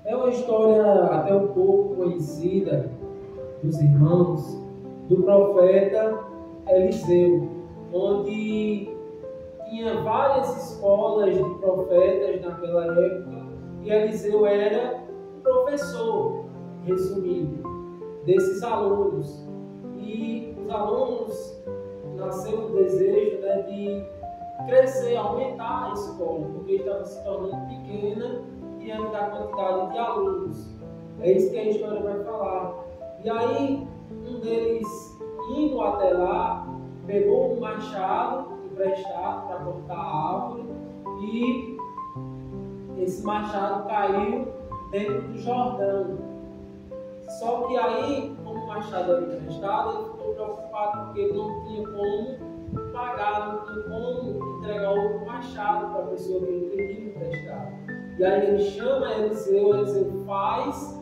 É uma história até um pouco conhecida dos irmãos do profeta Eliseu, onde tinha várias escolas de profetas naquela época e Eliseu era o professor, resumindo, desses alunos. E os alunos nasceu o desejo, de crescer, aumentar a escola, porque estava se tornando pequena diante da quantidade de alunos. É isso que a história vai falar. E aí, um deles, indo até lá, pegou um machado emprestado para cortar a árvore e esse machado caiu dentro do Jordão. Só que aí, como o machado era emprestado, ele ficou preocupado porque ele não tinha como pagar, não tinha como entregar outro machado para a pessoa que ele pediu emprestado. E aí ele chama Eliseu faz,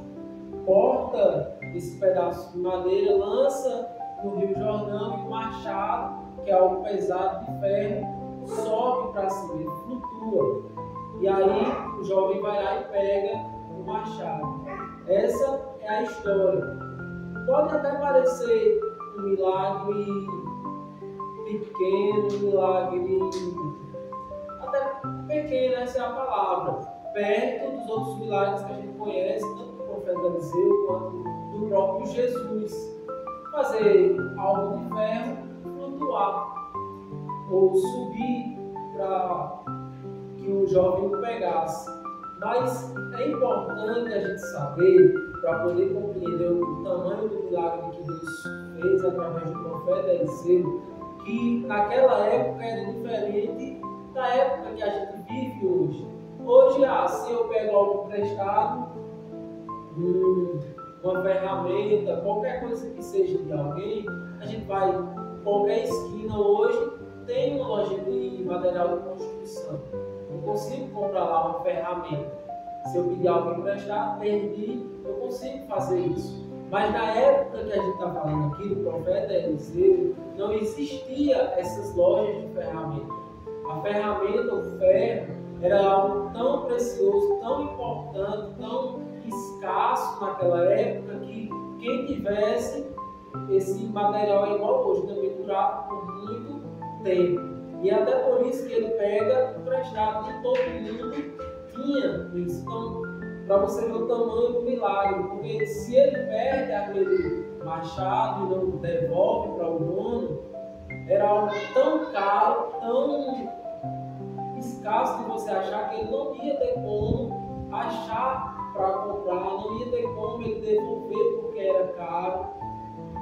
corta esse pedaço de madeira, lança no Rio Jordão e o machado, que é algo pesado de ferro, sobe para cima, ele flutua. E aí o jovem vai lá e pega o machado. Essa é a história. Pode até parecer um milagre pequeno, um milagre até pequeno, essa é a palavra, perto dos outros milagres que a gente conhece, tanto do profeta Eliseu quanto do próprio Jesus. Fazer algo de ferro flutuar ou subir para que o jovem o pegasse. Mas é importante a gente saber, para poder compreender o tamanho do milagre que Deus fez através do profeta Eliseu, que naquela época era diferente da época que a gente vive hoje. Hoje, se eu pego algo emprestado, uma ferramenta, qualquer coisa que seja de alguém, a gente vai em qualquer esquina hoje, tem uma loja de material de construção. Eu consigo comprar lá uma ferramenta. Se eu pedir algo emprestado, perdi, eu consigo fazer isso. Mas na época que a gente está falando aqui, do profeta Eliseu, não existia essas lojas de ferramenta. A ferramenta, o ferro, era algo tão precioso, tão importante, tão escasso naquela época, que quem tivesse esse material igual hoje também durava por muito tempo. E até por isso que ele pega emprestado, de todo mundo tinha isso. Então, para você ver o tamanho do milagre, porque se ele perde aquele machado e não devolve para o dono, era algo tão caro, tão escasso de você achar que ele não ia ter como achar para comprar, não ia ter como ele devolver porque era caro.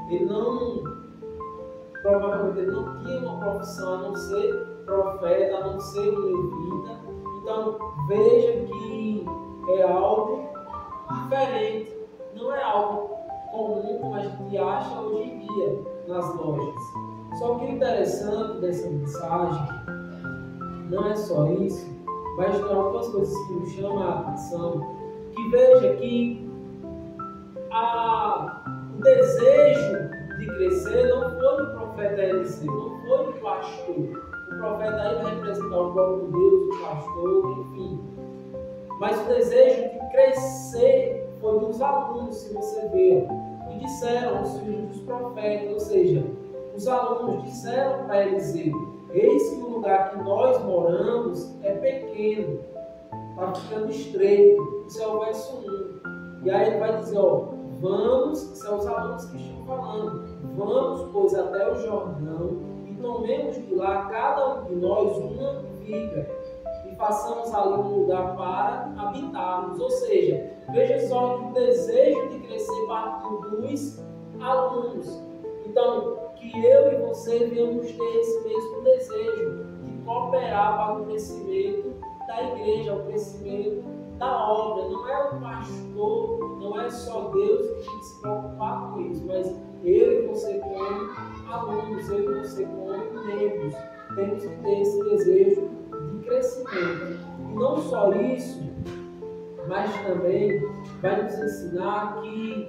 Ele provavelmente ele não tinha uma profissão a não ser profeta, a não ser levita. Então veja que é algo diferente, não é algo comum como a gente acha hoje em dia nas lojas. Só que o interessante dessa mensagem não é só isso, mas tem algumas coisas que nos chamam a atenção. Que veja que o desejo de crescer não foi do profeta Eliseu, não foi do pastor. O profeta aí vai representar o próprio Deus, o pastor, enfim. Mas o desejo de crescer foi dos alunos, se você ver. E disseram os filhos dos profetas, ou seja, os alunos disseram para Eliseu: eis que o lugar que nós moramos é pequeno, está ficando estreito. Isso é o verso 1. E aí ele vai dizer, vamos, são os alunos que estão falando, vamos, pois, até o Jordão e tomemos de lá cada um de nós uma viga e façamos ali um lugar para habitarmos. Ou seja, veja só que o desejo de crescer partiu dos alunos. Então, que eu e você venhamos ter esse mesmo desejo de cooperar para o crescimento da igreja, o crescimento da obra. Não é o pastor, não é só Deus que tem que se preocupar com isso, mas eu e você como alunos, eu e você como membros, temos que ter esse desejo de crescimento. E não só isso, mas também vai nos ensinar que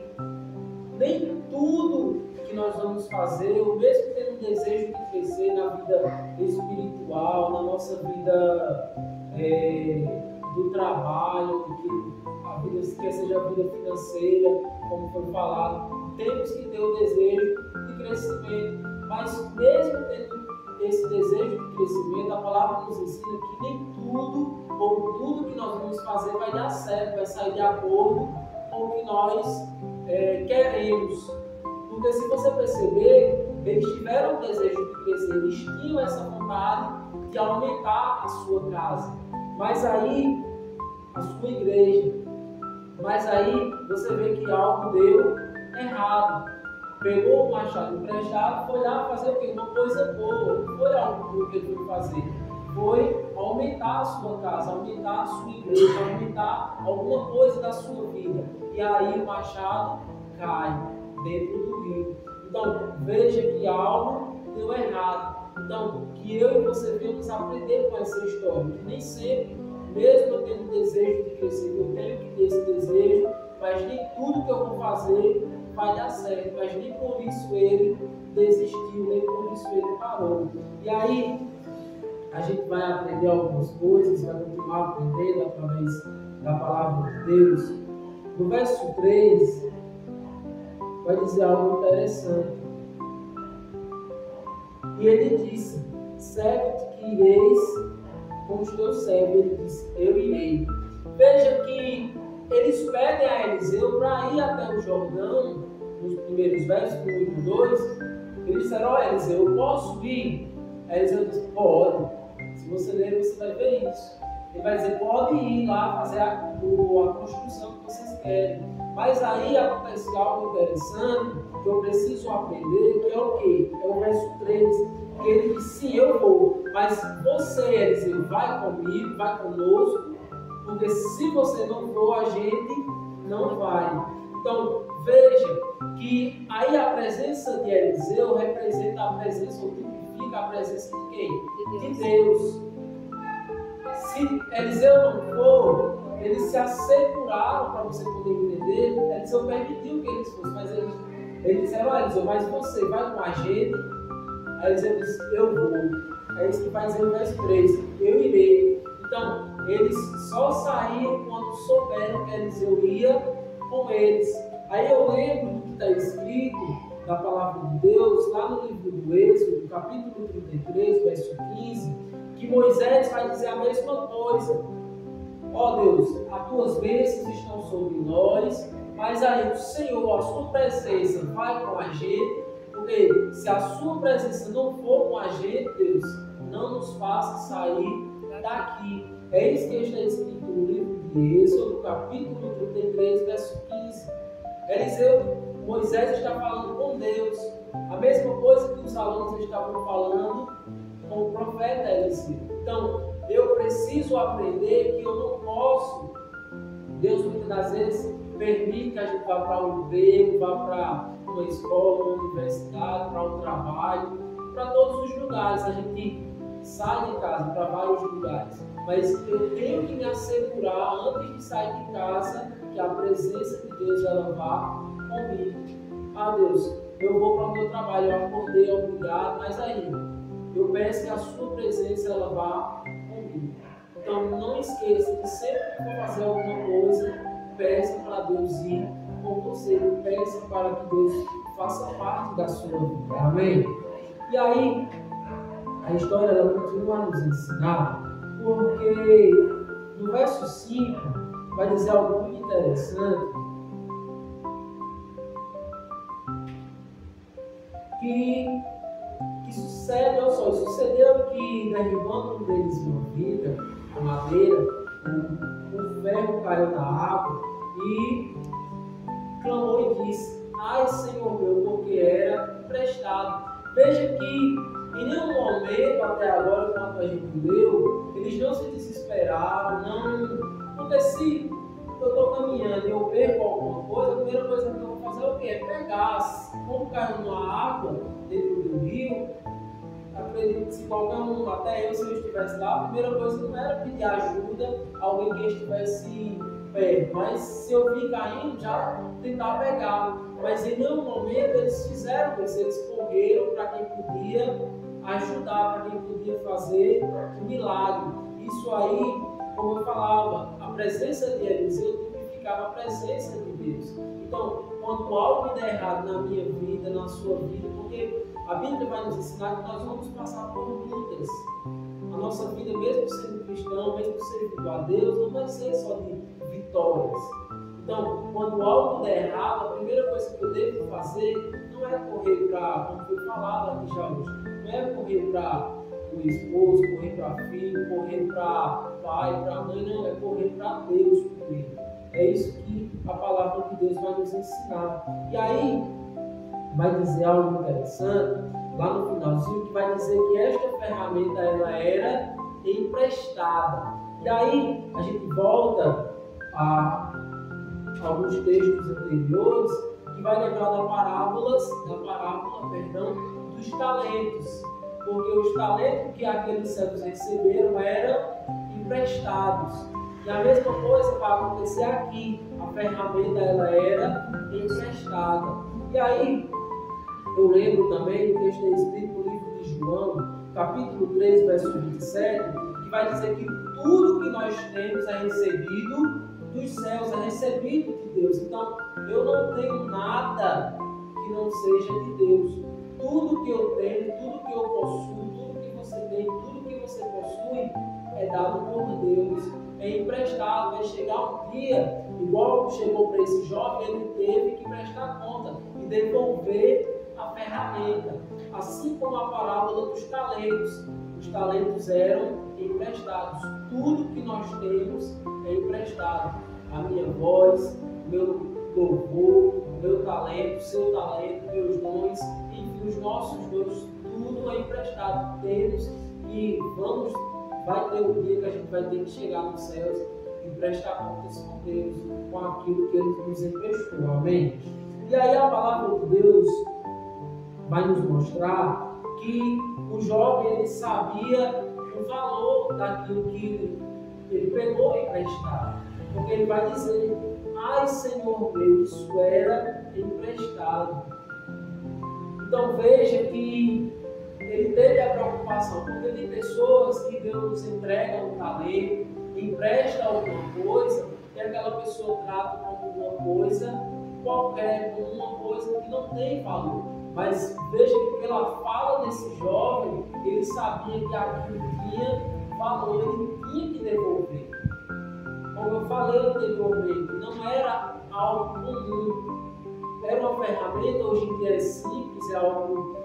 nem tudo que nós vamos fazer, ou mesmo tendo um desejo de crescer na vida espiritual, na nossa vida do trabalho, a vida coisas, quer seja a vida financeira, como foi falado, temos que ter o desejo de crescimento. Mas mesmo tendo esse desejo de crescimento, a palavra nos ensina que nem tudo, ou tudo que nós vamos fazer vai dar certo, vai sair de acordo com o que nós queremos. Porque se você perceber, eles tiveram o desejo de crescer, eles tinham essa vontade de aumentar a sua casa. Mas aí, a sua igreja, mas aí você vê que algo deu errado. Pegou o machado emprestado, foi lá fazer o quê? Uma coisa boa. Não foi algo bom que ele foi fazer. Foi aumentar a sua casa, aumentar a sua igreja, aumentar alguma coisa da sua vida. E aí o machado cai dentro do rio. Então, veja que algo deu errado. Então, que eu e você venhamos aprender com essa história. Que nem sempre, mesmo eu tendo desejo de crescer, eu tenho que ter esse desejo, mas nem tudo que eu vou fazer vai dar certo. Mas nem por isso ele desistiu, nem por isso ele parou. E aí, a gente vai aprender algumas coisas, vai continuar aprendendo através da palavra de Deus. No verso 3, vai dizer algo interessante. E ele disse: certo que ireis com os teus servos. Ele disse: eu irei. Veja que eles pedem a Eliseu para ir até o Jordão, nos primeiros versos, no 1 e 2. Eles disseram: ó Eliseu, eu posso ir? Eliseu disse: pode. Se você ler, você vai ver isso. Ele vai dizer: pode ir lá fazer a construção que vocês querem. Mas aí acontece algo interessante que eu preciso aprender, que é o quê? É o verso 3, que ele diz: sim, eu vou, mas você, Eliseu, vai comigo, vai conosco, porque se você não for, a gente não vai. Então, veja que aí a presença de Eliseu representa a presença, ou tipifica a presença de quem? De Deus. Se Eliseu não for, eles se asseguraram, para você poder entender, Eliseu permitiu que eles fossem, mas eles disseram: ó Eliseu, mas você vai com a gente? Aí Eliseu disse: eu vou. É isso que vai dizer no verso 3, eu irei. Então, eles só saíram quando souberam que Eliseu ia com eles. Aí eu lembro do que está escrito na palavra de Deus, lá no livro do Êxodo, capítulo 33, verso 15, que Moisés vai dizer a mesma coisa. Ó Deus, as tuas bênçãos estão sobre nós, mas aí o Senhor, a sua presença vai com a gente, porque se a sua presença não for com a gente, Deus, não nos faça sair daqui. É isso que está escrito no livro de Êxodo, capítulo 33, verso 15. Moisés está falando com Deus, a mesma coisa que os alunos estavam falando com o profeta Eliseu. Então, eu preciso aprender que eu não posso. Deus muitas das vezes permite que a gente vá para um emprego, vá para uma escola, uma universidade, para um trabalho, para todos os lugares. A gente sai de casa para vários lugares. Mas eu tenho que me assegurar, antes de sair de casa, que a presença de Deus ela vá comigo. Ah Deus, eu vou para o meu trabalho, eu acordei, obrigado, mas aí eu peço que a sua presença ela vá comigo. Então não esqueça que sempre que for fazer alguma coisa, peça para Deus ir com você. Peça para que Deus faça parte da sua vida. Amém? E aí, a história ela continua a nos ensinar, porque no verso 5 vai dizer algo muito interessante, que sucede, olha só, sucedeu que derribando um deles uma viga, a madeira, o ferro caiu na água e clamou e disse: ai Senhor meu, porque era emprestado. Veja que em nenhum momento até agora, quando a gente leu, eles não se desesperaram, porque se eu estou caminhando e eu perco alguma coisa, a primeira coisa que eu vou fazer é o quê? É pegar. Como caiu numa água dentro do rio, acredito que se qualquer um, até eu, se eu estivesse lá, a primeira coisa não era pedir ajuda a alguém que estivesse perto, mas se eu vi caindo, já tentar pegar. Mas em nenhum momento eles fizeram isso, eles correram para quem podia ajudar, para quem podia fazer um milagre. Isso aí, como eu falava, a presença de Eliseu significava a presença de Deus. Então, quando algo der errado na minha vida, na sua vida, porque a Bíblia vai nos ensinar que nós vamos passar por lutas. A nossa vida, mesmo sendo cristão, mesmo servindo a Deus, não vai ser só de vitórias. Então, quando algo der errado, a primeira coisa que eu devo fazer não é correr para, como foi falado aqui já hoje, não é correr para o esposo, correr para filho, correr para pai, para mãe, não, é correr para Deus primeiro. É isso que a palavra de Deus vai nos ensinar. E aí, vai dizer algo interessante, lá no finalzinho, que vai dizer que esta ferramenta ela era emprestada. E aí, a gente volta a alguns textos anteriores, que vai lembrar da parábola, dos talentos. Porque os talentos que aqueles servos receberam eram emprestados. E a mesma coisa vai acontecer aqui. A ferramenta ela era emprestada. E aí, eu lembro também do texto escrito no livro de João, capítulo 3, verso 27, que vai dizer que tudo que nós temos é recebido dos céus, é recebido de Deus. Então, eu não tenho nada que não seja de Deus. Tudo que eu tenho, tudo que eu possuo, tudo que você tem, tudo que você possui é dado por Deus, é emprestado. Vai chegar um dia, igual chegou para esse jovem, ele teve que prestar conta e devolver a ferramenta. Assim como a parábola dos talentos. Os talentos eram emprestados. Tudo que nós temos é emprestado. A minha voz, meu louvor, meu talento, seu talento, meus dons, enfim, os nossos dons, tudo é emprestado. Temos e vai ter um dia que a gente vai ter que chegar nos céus e prestar contas com Deus, com aquilo que Ele nos emprestou. Amém? E aí a palavra de Deus vai nos mostrar que o jovem ele sabia o valor daquilo que ele pegou emprestado. Porque ele vai dizer: ai, Senhor meu, isso era emprestado. Então veja que ele teve a preocupação, porque tem pessoas que Deus entrega um talento, empresta alguma coisa, e aquela pessoa trata como uma coisa qualquer, como uma coisa que não tem valor. Mas veja que pela fala desse jovem, ele sabia que aquilo tinha valor, ele tinha que devolver. Como eu falei anteriormente, não era algo comum. Era uma ferramenta, hoje em dia é simples, é algo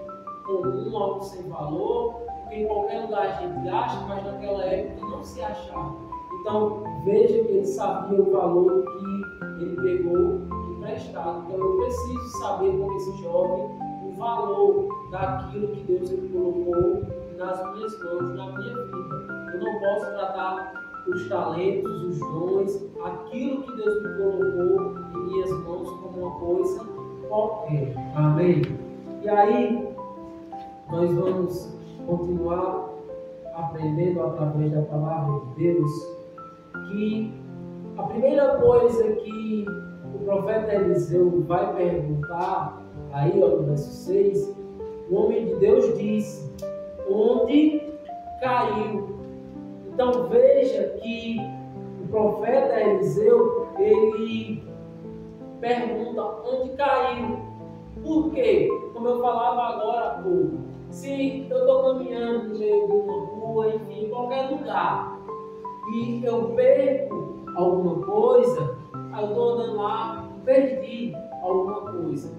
comum, algo sem valor, porque em qualquer lugar a gente acha, mas naquela época não se achava. Então, veja que ele sabia o valor que ele pegou emprestado. Então, eu preciso saber, como esse jovem, o valor daquilo que Deus ele colocou nas minhas mãos, na minha vida. Eu não posso tratar os talentos, os dons, aquilo que Deus me colocou em minhas mãos como uma coisa qualquer. Amém? E aí, nós vamos continuar aprendendo através da palavra de Deus que a primeira coisa que o profeta Eliseu vai perguntar, aí ó, no verso 6, o homem de Deus disse: onde caiu? Então veja que o profeta Eliseu, ele pergunta onde caiu. Por quê? Como eu falava agora há pouco, se eu estou caminhando no meio de uma rua, enfim, em qualquer lugar, e eu perco alguma coisa, aí eu estou andando lá, perdi alguma coisa.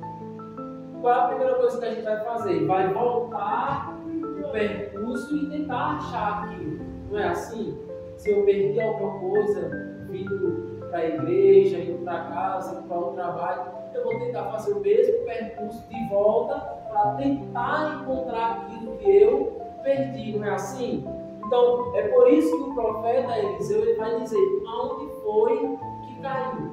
Qual é a primeira coisa que a gente vai fazer? Vai voltar o percurso e tentar achar aquilo. Não é assim? Se eu perdi alguma coisa, vindo para a igreja, indo para casa, indo para o trabalho, eu vou tentar fazer o mesmo percurso de volta para tentar encontrar aquilo que eu perdi. Não é assim? Então, é por isso que o profeta Eliseu ele vai dizer aonde foi que caiu.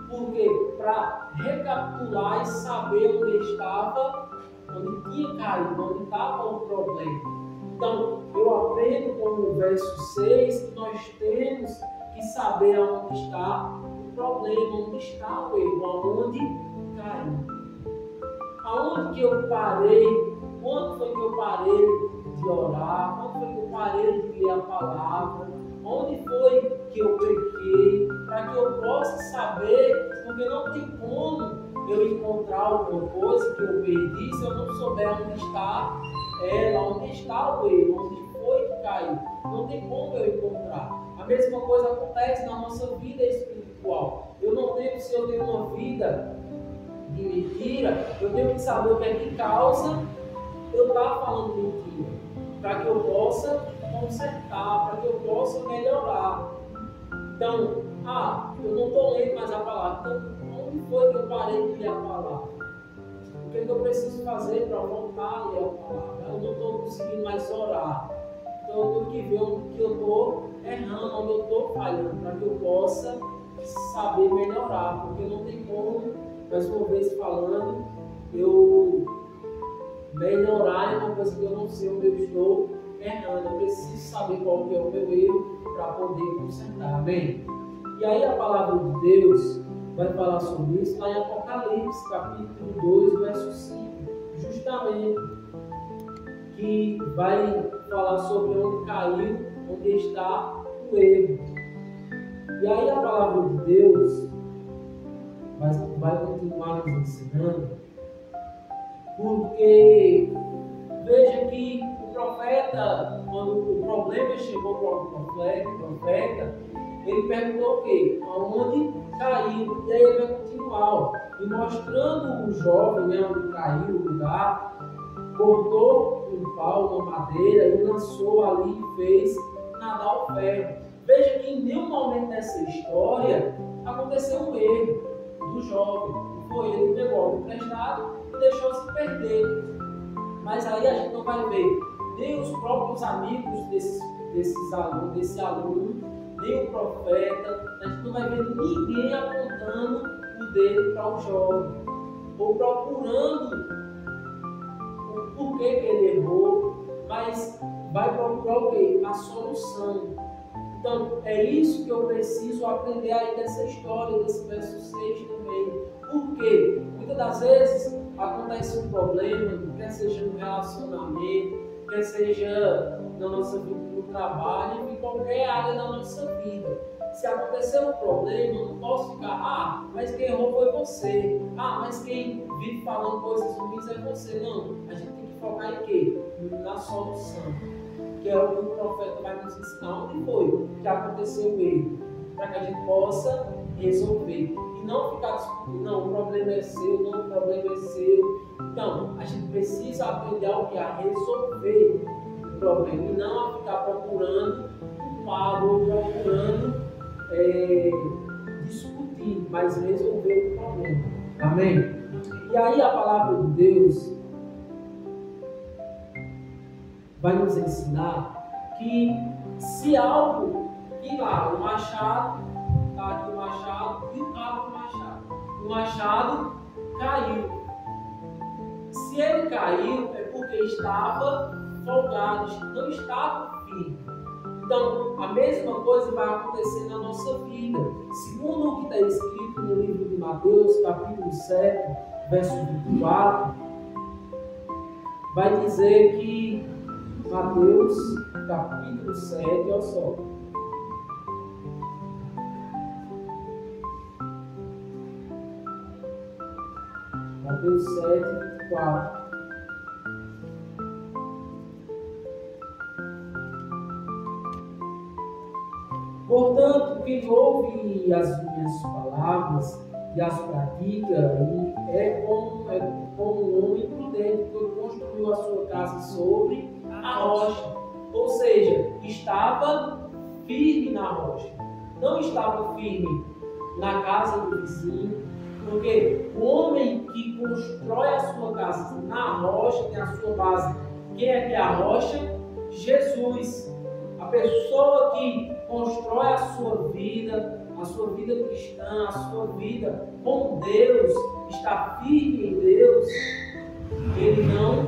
Porque para recapitular e saber onde estava, onde tinha caído, onde estava o problema. Então, eu aprendo com o verso 6 que nós temos que saber onde está o problema, onde está o erro, aonde caiu. Aonde que eu parei, quando foi que eu parei de orar, quando foi que eu parei de ler a palavra, onde foi que eu pequei, para para que eu possa saber, porque não tem como eu encontrar alguma coisa que eu perdi se eu não souber onde está ela, onde está o erro, onde foi que caiu. Não tem como eu encontrar. A mesma coisa acontece na nossa vida espiritual. Eu não tenho, se eu tenho uma vida de mentira, eu tenho que saber o que é que causa eu estar falando mentira, para que eu possa consertar, para que eu possa melhorar. Então, eu não estou lendo mais a palavra. Então, onde foi que eu parei de ler a palavra? O que eu preciso fazer para voltar a ler a palavra? Eu não estou conseguindo mais orar. Então, eu tenho que ver onde que eu estou errando, onde eu estou falhando, para que eu possa saber melhorar. Porque não tem como, mais uma vez falando, eu melhorar em uma coisa que eu não sei onde eu estou errando. Eu preciso saber qual que é o meu erro para poder consertar. Amém? E aí a palavra de Deus vai falar sobre isso lá em Apocalipse, capítulo 2, verso 5, justamente, que vai falar sobre onde caiu, onde está o erro. E aí a palavra de Deus vai continuar nos ensinando, porque veja que o profeta, quando o problema chegou para o profeta, ele perguntou o quê? Aonde caiu? E aí ele vai continuar, e mostrando o jovem, onde caiu o lugar, cortou um pau, uma madeira, e lançou ali e fez nadar o ferro. Veja que em nenhum momento dessa história aconteceu um erro do jovem. Foi ele que pegou algo emprestado e deixou-se perder. Mas aí a gente não vai ver nem os próprios amigos desse aluno, nem o profeta, a gente não vai ver ninguém apontando o dedo para o jovem, ou procurando o porquê que ele errou, mas vai procurar o quê? A solução. Então, é isso que eu preciso aprender aí dessa história, desse verso 6 também. Por quê? Muitas das vezes acontece um problema, quer seja no relacionamento, quer seja na nossa vida no trabalho, em qualquer área da nossa vida. Se acontecer um problema, eu não posso ficar, mas quem errou foi você. Mas quem vive falando coisas ruins é você. Não, a gente tem que focar em quê? Na solução. Que é o que o profeta vai nos ensinar. Onde foi que aconteceu o erro? Para que a gente possa resolver. E não ficar discutindo, não, o problema é seu, não, o problema é seu. Então, a gente precisa aprender a resolver o problema. E não a ficar procurando culpado ou procurando discutir, mas resolver o problema. Amém? E aí a palavra de Deus vai nos ensinar que se algo, e lá, o machado, está aqui o machado e o cabo do machado. O machado caiu. Se ele caiu, é porque estava folgado, não estava firme. Então, a mesma coisa vai acontecer na nossa vida. Segundo o que está escrito no livro de Mateus, capítulo 7, verso 24, vai dizer que Mateus, capítulo 7, olha só. Mateus 7, 24. Portanto, quem ouve as minhas palavras e as pratica, é como um homem prudente que construiu a sua casa sobre a rocha. Ou seja, estava firme na rocha. Não estava firme na casa do vizinho, porque o homem que constrói a sua casa na rocha tem a sua base. Quem é que é a rocha? Jesus. A pessoa que constrói a sua vida cristã, a sua vida com Deus, está firme em Deus, ele não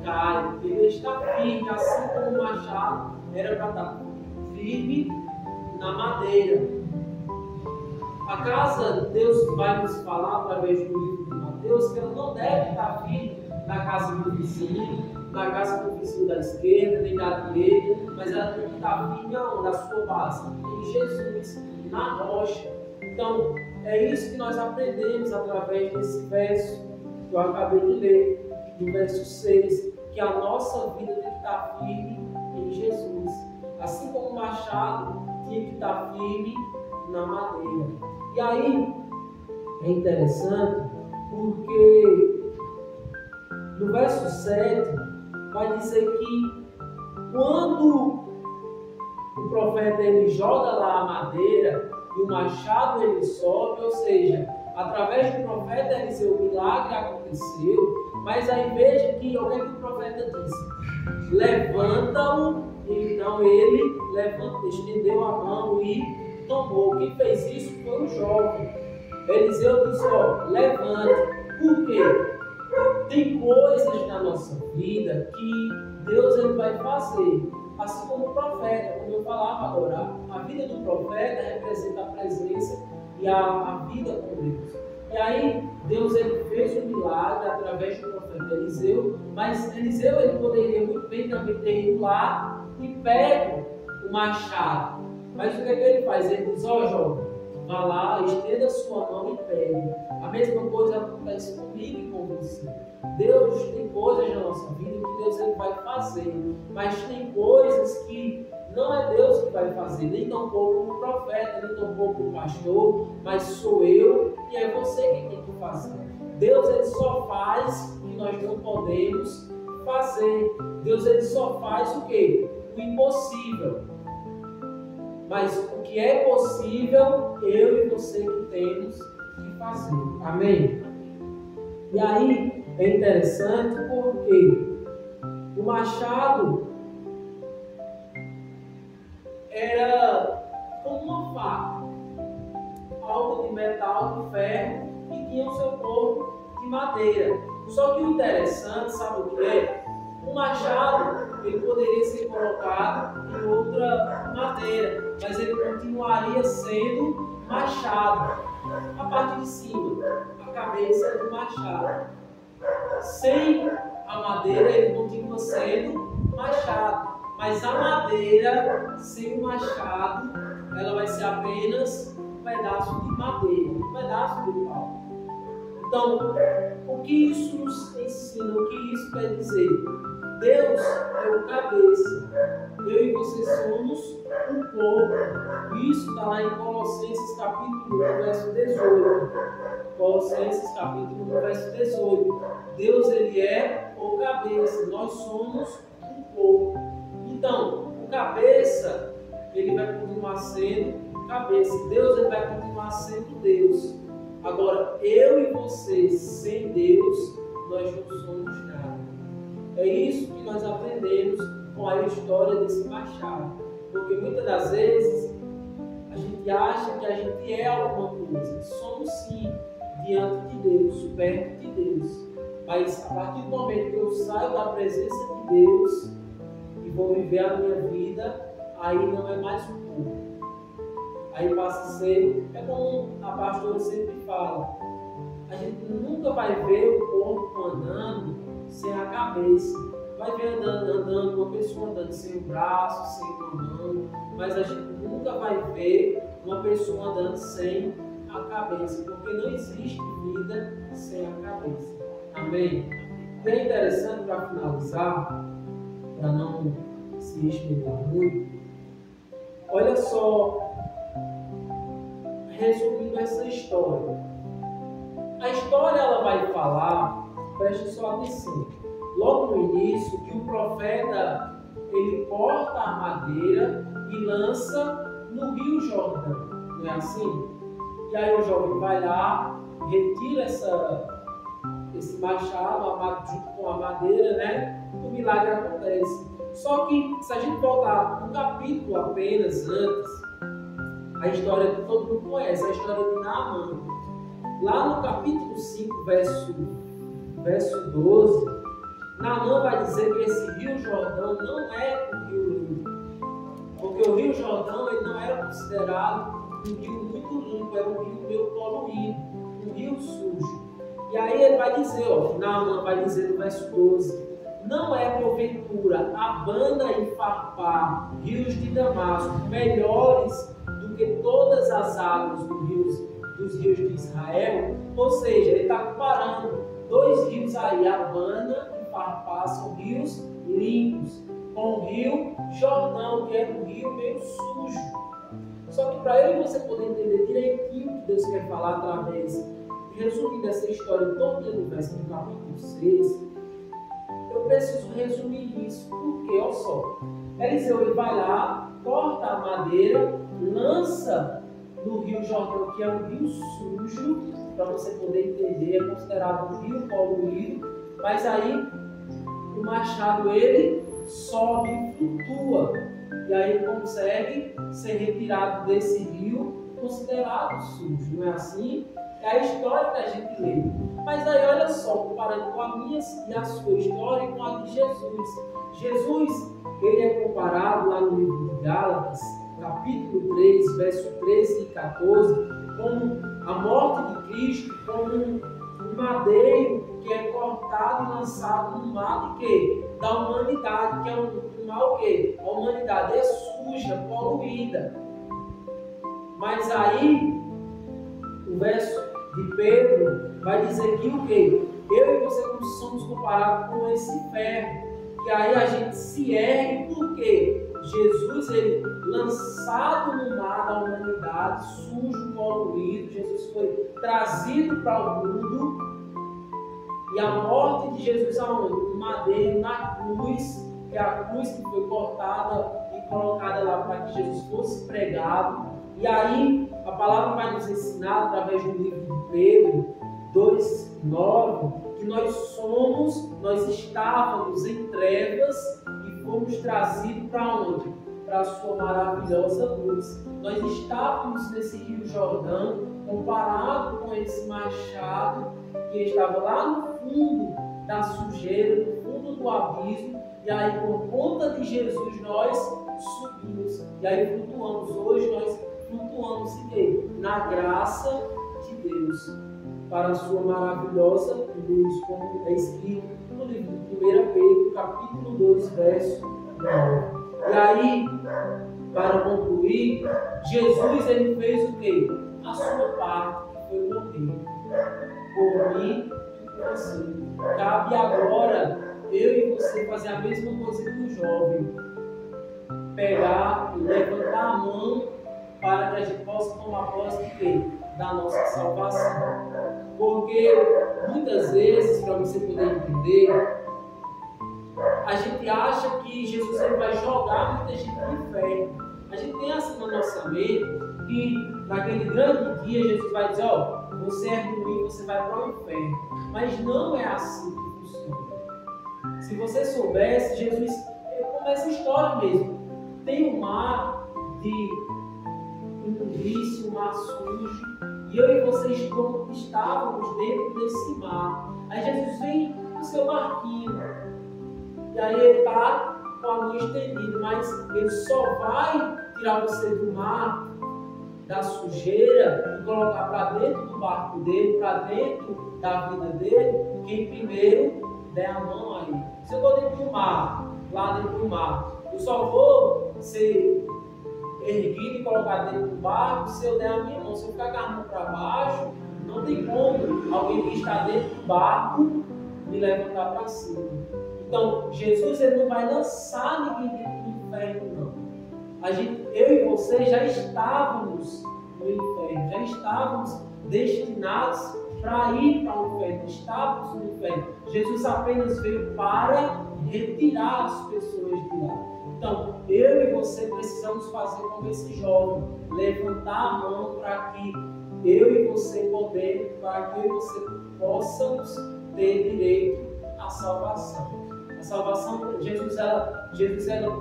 cai, ele está firme, assim como o machado era para estar firme na madeira. A casa, Deus vai nos falar através do livro de Mateus que ela não deve estar firme na casa do vizinho, na casa do vizinho da esquerda, nem da direita, mas ela tem que estar firme na sua base, em Jesus, na rocha. Então, é isso que nós aprendemos através desse verso que eu acabei de ler, do verso 6, que a nossa vida tem que estar firme em Jesus. Assim como o machado tinha que estar firme na madeira. E aí, é interessante porque no verso 7 vai dizer que quando o profeta ele joga lá a madeira e o machado ele sobe, ou seja, através do profeta Eliseu o milagre aconteceu, mas aí veja que o que o profeta disse? Levanta-o, então ele estendeu a mão e tomou. Quem fez isso foi o jovem. Eliseu disse, levante. Por quê? Tem coisas na nossa vida que Deus ele vai fazer. Assim como o profeta, como eu falava agora, a vida do profeta representa a presença e a vida com Deus. E aí, Deus ele fez um milagre através do profeta Eliseu, mas Eliseu ele poderia muito bem também ter ido lá e pego o machado. Mas o que é que ele faz? Ele diz, jovem, vá lá, estenda a sua mão e pegue. A mesma coisa acontece comigo e com você. Deus tem coisas na nossa vida que Deus ele vai fazer, mas tem coisas que não é Deus que vai fazer, nem tampouco o profeta, nem tampouco o pastor, mas sou eu e é você quem tem que fazer. Deus ele só faz o que nós não podemos fazer. Deus ele só faz o quê? O impossível. Mas o que é possível, eu e você que temos que fazer. Amém? E aí é interessante porque o machado era como uma faca, algo de metal, de ferro, e tinha o seu corpo de madeira. Só que o interessante, sabe o que é? O machado ele poderia ser colocado em outra madeira, mas ele continuaria sendo machado. A parte de cima, a cabeça do machado. Sem a madeira, ele continua sendo machado. Mas a madeira, sem o machado, ela vai ser apenas um pedaço de madeira, um pedaço de pau. Então, o que isso nos ensina? O que isso quer dizer? Deus é o cabeça. Eu e você somos um corpo. Isso está lá em Colossenses capítulo 1, verso 18. Colossenses capítulo 1, verso 18. Deus ele é o cabeça. Nós somos um corpo. Então, o cabeça, ele vai continuar sendo cabeça. Deus ele vai continuar sendo Deus. Agora, eu e você, sem Deus, nós não somos nada. É isso que nós aprendemos com a história desse machado. Porque muitas das vezes a gente acha que a gente é alguma coisa. Somos sim, diante de Deus, perto de Deus. Mas a partir do momento que eu saio da presença de Deus e vou viver a minha vida, aí não é mais um corpo. Aí passa a ser, é como a pastora sempre fala, a gente nunca vai ver o corpo andando sem a cabeça. Vai ver andando, uma pessoa andando sem o braço, sem uma mão, mas a gente nunca vai ver uma pessoa andando sem a cabeça, porque não existe vida sem a cabeça. Amém? E é interessante, para finalizar, para não se estender muito, olha só, resumindo essa história. A história ela vai falar, preste só atenção, logo no início, que o profeta ele corta a madeira e lança no Rio Jordão, não é assim? E aí o jovem vai lá, retira esse machado junto com a madeira, né? O milagre acontece. Só que se a gente voltar um capítulo apenas antes, a história que todo mundo conhece, a história de Naamã. Lá no capítulo 5, verso 12, Naamã vai dizer que esse Rio Jordão não é um rio limpo. Porque o Rio Jordão ele não era considerado um rio muito limpo, era um rio meio poluído, um rio sujo. E aí ele vai dizer, Naamã vai dizer no verso 12, não é porventura Abana e Farpar, rios de Damasco, melhores do que todas as águas dos rios de Israel, ou seja, ele está comparando dois rios aí, Abana e Farpá, são rios limpos, com o rio Jordão, que é um rio meio sujo. Só que para eu e você poder entender direitinho o que Deus quer falar através, resumindo essa história toda no verso do capítulo 6, eu preciso resumir isso, porque, olha só, Eliseu ele vai lá, corta a madeira, lança no rio Jordão, que é um rio sujo, para você poder entender, é considerado um rio poluído, mas aí o machado ele sobe e flutua, e aí ele consegue ser retirado desse rio considerado sujo, não é assim? É a história que a gente lê. Mas aí olha só, comparando com a minha e a sua história e com a de Jesus. Jesus, ele é comparado lá no livro de Gálatas, capítulo 3, verso 13 e 14, como a morte de Cristo, como um madeiro que é cortado e lançado no mar de quê? Da humanidade, que é um mal o quê? A humanidade é suja, poluída. Mas aí, o verso de Pedro vai dizer que o quê? Eu e você somos comparados com esse ferro, que aí a gente se ergue porque Jesus, ele lançado no mar da humanidade, sujo, poluído, Jesus foi trazido para o mundo, e a morte de Jesus aonde? No madeiro, na cruz, que é a cruz que foi cortada e colocada lá para que Jesus fosse pregado. E aí, a palavra vai nos ensinar, através do livro de Pedro 2:9, que nós estávamos em trevas e fomos trazidos para onde? Para a sua maravilhosa luz. Nós estávamos nesse rio Jordão, comparado com esse machado que estava lá no fundo da sujeira, no fundo do abismo, e aí, por conta de Jesus, nós subimos, e aí flutuamos. Hoje nós flutuamos em quê? Na graça de Deus, para a sua maravilhosa luz, como é escrito no livro de 1 Pedro, capítulo 2, verso 9. E aí, para concluir, Jesus ele fez o quê? A sua parte, que foi morrer por mim e por você. Cabe agora eu e você fazer a mesma coisa que o jovem, pegar e levantar a mão para que a gente possa tomar posse de quê? Da nossa salvação. Porque muitas vezes, para você poder entender, a gente acha que Jesus ele vai jogar muita gente no inferno. A gente tem assim na nossa mente que naquele grande dia Jesus vai dizer, ó, você é ruim, você vai para o inferno. Mas não é assim que funciona. Se você soubesse, Jesus começa a história mesmo. Tem um mar de imundícia, um mar sujo, e eu e você estávamos dentro desse mar. Aí Jesus vem no seu barquinho, e aí ele está com a mão estendida, mas ele só vai tirar você do mar, da sujeira, e colocar para dentro do barco dele, para dentro da vida dele, quem primeiro der a mão aí. Se eu estou dentro do mar, lá dentro do mar, eu só vou ser erguido e colocado dentro do barco se eu der a minha mão. Se eu ficar com a mão para baixo, não tem como alguém que está dentro do barco me levantar para cima. Então, Jesus ele não vai lançar ninguém dentro do inferno, não. Eu e você já estávamos no inferno, já estávamos destinados para ir para o inferno, estávamos no inferno. Jesus apenas veio para retirar as pessoas de lá. Então, eu e você precisamos fazer como esse jovem, levantar a mão para que eu e você possamos ter direito à salvação. A salvação, Jesus ela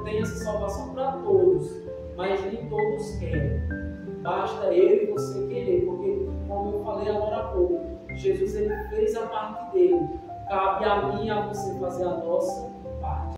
tem essa salvação para todos, mas nem todos querem. Basta eu e você querer, porque, como eu falei agora há pouco, Jesus ele fez a parte dele. Cabe a mim e a você fazer a nossa parte.